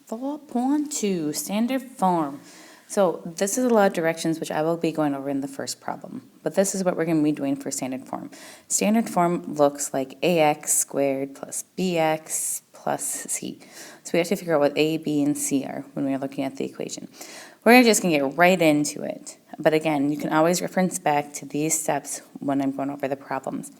4.2, standard form. So this is a lot of directions which I will be going over in the first problem, but this is what we're going to be doing for standard form. Standard form looks like ax squared plus bx plus c. So we have to figure out what a, b, and c are when we're looking at the equation. We're just going to get right into it. But again, you can always reference back to these steps when I'm going over the problems.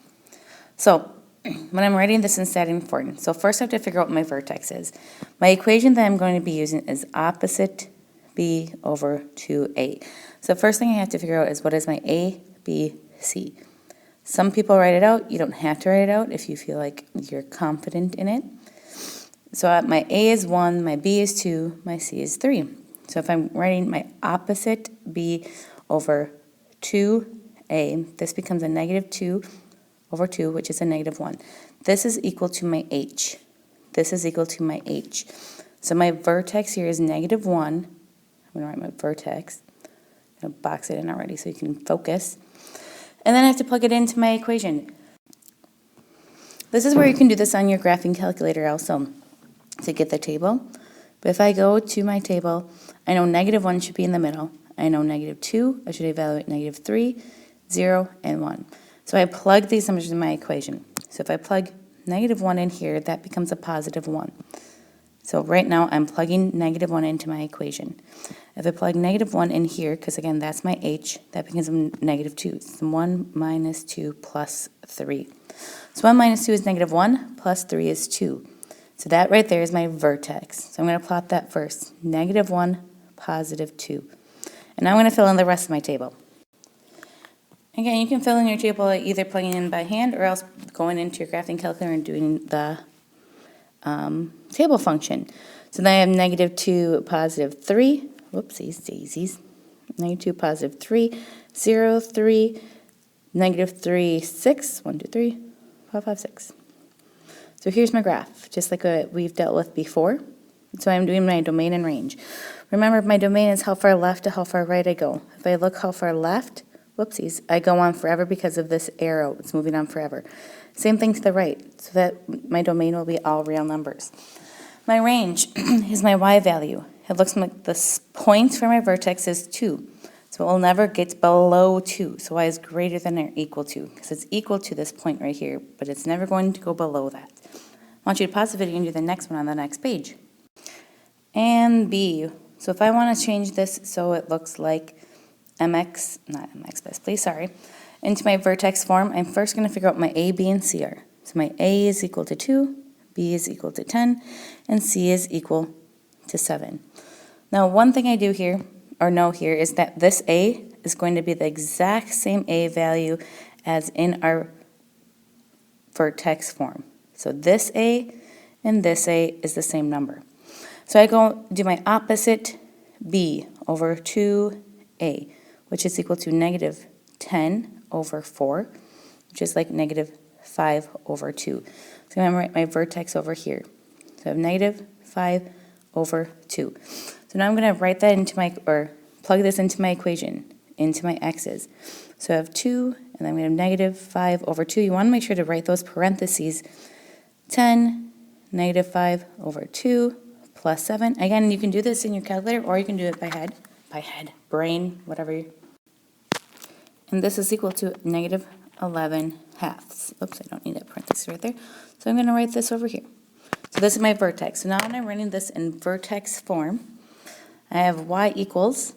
So when I'm writing this in standard form, so first I have to figure out what my vertex is. My equation that I'm going to be using is opposite b over 2a. So the first thing I have to figure out is what is my a, b, c. Some people write it out. You don't have to write it out if you feel like you're confident in it. So my a is 1, my b is 2, my c is 3. So if I'm writing my opposite b over 2a, this becomes a negative 2 over 2, which is a negative 1. This is equal to my h. This is equal to my h. So my vertex here is negative 1. I'm going to write my vertex. I'm going to box it in already so you can focus. And then I have to plug it into my equation. This is where you can do this on your graphing calculator also to get the table. But if I go to my table, I know negative 1 should be in the middle. I know negative 2, I should evaluate negative 3, 0, and 1. So I plug these numbers in my equation. So if I plug negative 1 in here, that becomes a positive 1. So right now I'm plugging negative 1 into my equation. If I plug negative 1 in here, because again that's my h, that becomes negative 2. It's 1 minus 2 plus 3. So 1 minus 2 is negative 1, plus 3 is 2. So that right there is my vertex. So I'm going to plot that first. Negative 1, positive 2. And now I'm going to fill in the rest of my table. Again, you can fill in your table either plugging in by hand or else going into your graphing calculator and doing the table function. So then I have negative 2, positive 3. Whoopsies, daisies. Negative 2, positive 3. 0, 3. Negative 3, 6. 1, 2, 3. 4, 5, 6. So here's my graph, just like we've dealt with before. So I'm doing my domain and range. Remember, my domain is how far left to how far right I go. If I look how far left, whoopsies, I go on forever because of this arrow. It's moving on forever. Same thing to the right, so that my domain will be all real numbers. My range is my y value. It looks like the point for my vertex is 2. So it will never get below 2. So y is greater than or equal to, because it's equal to this point right here, but it's never going to go below that. I want you to pause the video and do the next one on the next page. And b. So if I want to change this so it looks like mx, not mx best please, sorry, into my vertex form, I'm first going to figure out my a, b, and c are. So my a is equal to 2, b is equal to 10, and c is equal to 7. Now one thing I do here, or know here, is that this a is going to be the exact same a value as in our vertex form. So this a and this a is the same number. So I go do my opposite b over 2a, which is equal to negative 10 over 4, which is like negative 5 over 2. So I'm going to write my vertex over here. So I have negative 5 over 2. So now I'm going to write that into my, or plug this into my equation, into my x's. So I have 2, and then I'm going to have negative 5 over 2. You want to make sure to write those parentheses. 10, negative 5 over 2, plus 7. Again, you can do this in your calculator, or you can do it by head, brain, whatever. And this is equal to negative 11 halves. Oops, I don't need that parenthesis right there. So I'm going to write this over here. So this is my vertex. So now when I'm writing this in vertex form, I have y equals,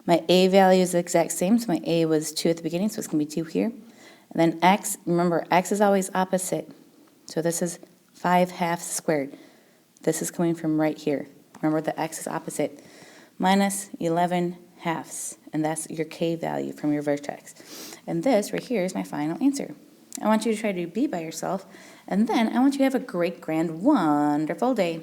my a value is the exact same. So my a was 2 at the beginning, so it's going to be 2 here. And then x, remember, x is always opposite. So this is 5 halves squared. This is coming from right here. Remember, the x is opposite. Minus 11 halves. And that's your k value from your vertex. And this right here is my final answer. I want you to try to do b by yourself. And then I want you to have a great, grand, wonderful day.